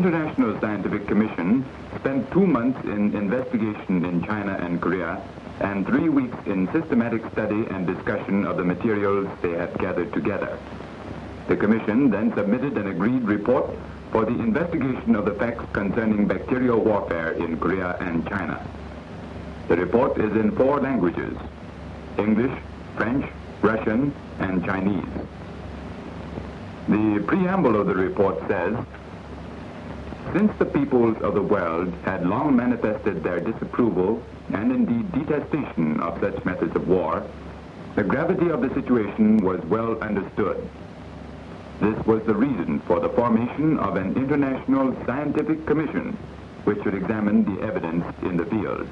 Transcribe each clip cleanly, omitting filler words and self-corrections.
International Scientific Commission spent 2 months in investigation in China and Korea and 3 weeks in systematic study and discussion of the materials they had gathered together. The Commission then submitted an agreed report for the investigation of the facts concerning bacterial warfare in Korea and China. The report is in 4 languages: English, French, Russian, and Chinese. The preamble of the report says, since the peoples of the world had long manifested their disapproval and indeed detestation of such methods of war, the gravity of the situation was well understood. This was the reason for the formation of an international scientific commission which should examine the evidence in the field.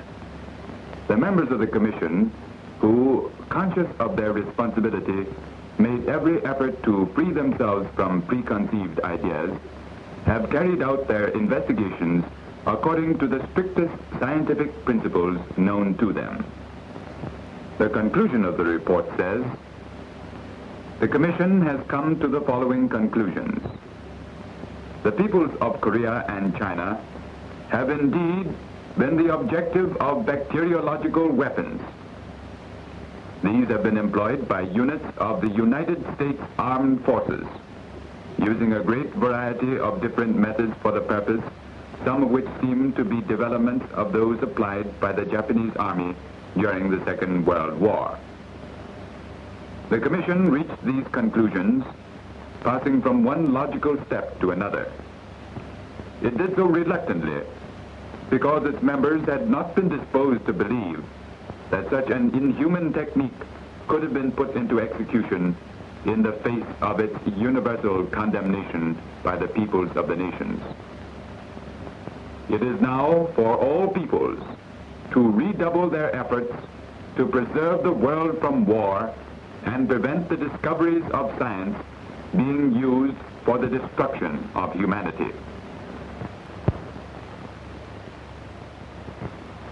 The members of the commission, who, conscious of their responsibility, made every effort to free themselves from preconceived ideas, have carried out their investigations according to the strictest scientific principles known to them. The conclusion of the report says, the Commission has come to the following conclusions. The peoples of Korea and China have indeed been the objective of bacteriological weapons. These have been employed by units of the United States Armed Forces, using a great variety of different methods for the purpose, some of which seem to be developments of those applied by the Japanese Army during the Second World War. The Commission reached these conclusions, passing from one logical step to another. It did so reluctantly, because its members had not been disposed to believe that such an inhuman technique could have been put into execution in the face of its universal condemnation by the peoples of the nations. It is now for all peoples to redouble their efforts to preserve the world from war and prevent the discoveries of science being used for the destruction of humanity.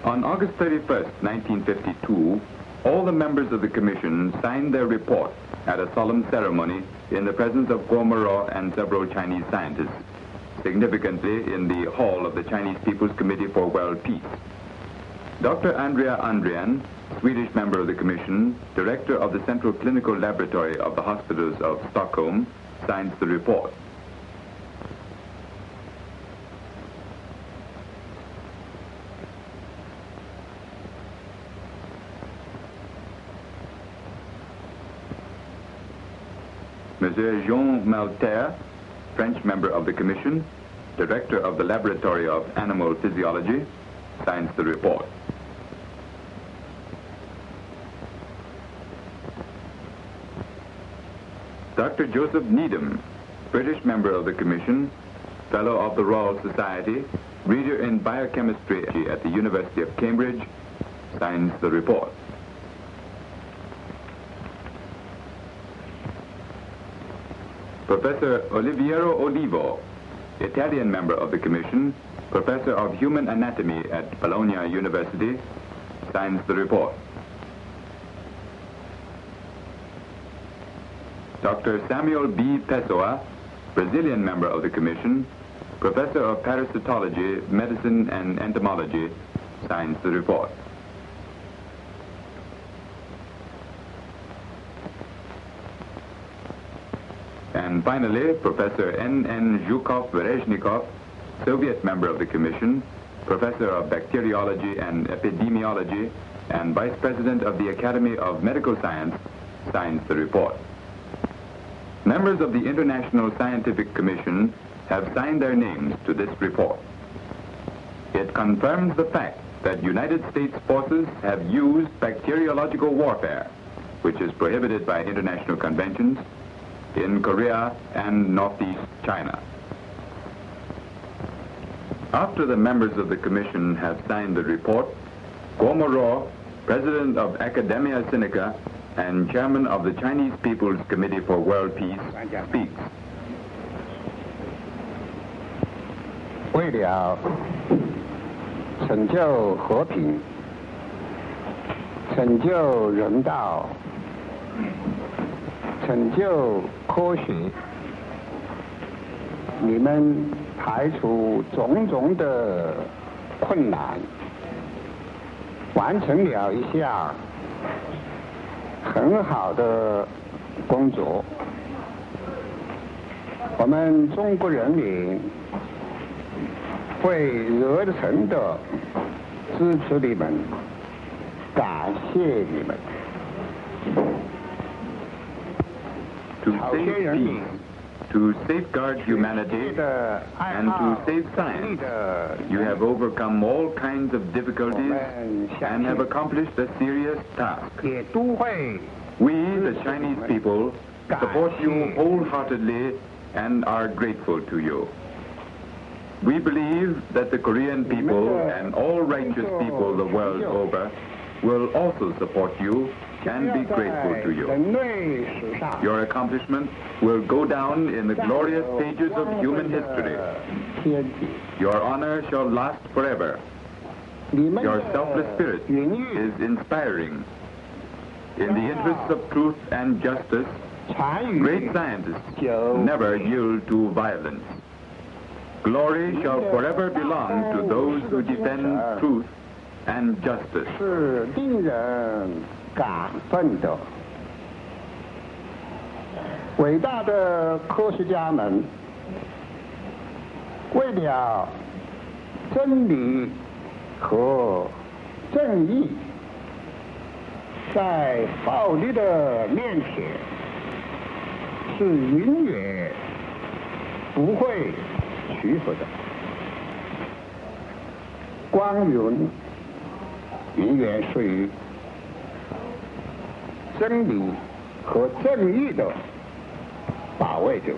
On August 31st, 1952, all the members of the Commission signed their report at a solemn ceremony in the presence of Guo Moro and several Chinese scientists, significantly in the hall of the Chinese People's Committee for World Peace. Dr. Andrea Andrian, Swedish member of the Commission, director of the Central Clinical Laboratory of the Hospitals of Stockholm, signs the report. Monsieur Jean Malter, French member of the Commission, director of the Laboratory of Animal Physiology, signs the report. Dr. Joseph Needham, British member of the Commission, fellow of the Royal Society, reader in biochemistry at the University of Cambridge, signs the report. Professor Oliviero Olivo, Italian member of the Commission, professor of human anatomy at Bologna University, signs the report. Dr. Samuel B. Pessoa, Brazilian member of the Commission, professor of parasitology, medicine, and entomology, signs the report. And finally, Professor N.N. Zhukov-Vereshnikov, Soviet member of the Commission, professor of bacteriology and epidemiology, and vice president of the Academy of Medical Science, signs the report. Members of the International Scientific Commission have signed their names to this report. It confirms the fact that United States forces have used bacteriological warfare, which is prohibited by international conventions, in Korea and Northeast China. After the members of the Commission have signed the report, Guo Moro, President of Academia Sinica and Chairman of the Chinese People's Committee for World Peace, speaks. 为了拯救和平、拯救人道、拯救科学，你们排除种种的困难，完成了一项很好的工作。我们中国人民会热诚地支持你们，感谢你们。 To save peace, to safeguard humanity, and to save science, you have overcome all kinds of difficulties and have accomplished a serious task. We, the Chinese people, support you wholeheartedly and are grateful to you. We believe that the Korean people and all righteous people the world over will also support you and be grateful to you. Your accomplishment will go down in the glorious pages of human history. Your honor shall last forever. Your selfless spirit is inspiring. In the interests of truth and justice, great scientists never yield to violence. Glory shall forever belong to those who defend truth and justice. 是令人感奋的。伟大的科学家们为了真理和正义，在暴力的面前是永远不会屈服的。光荣永远属于真理和正义的保卫者。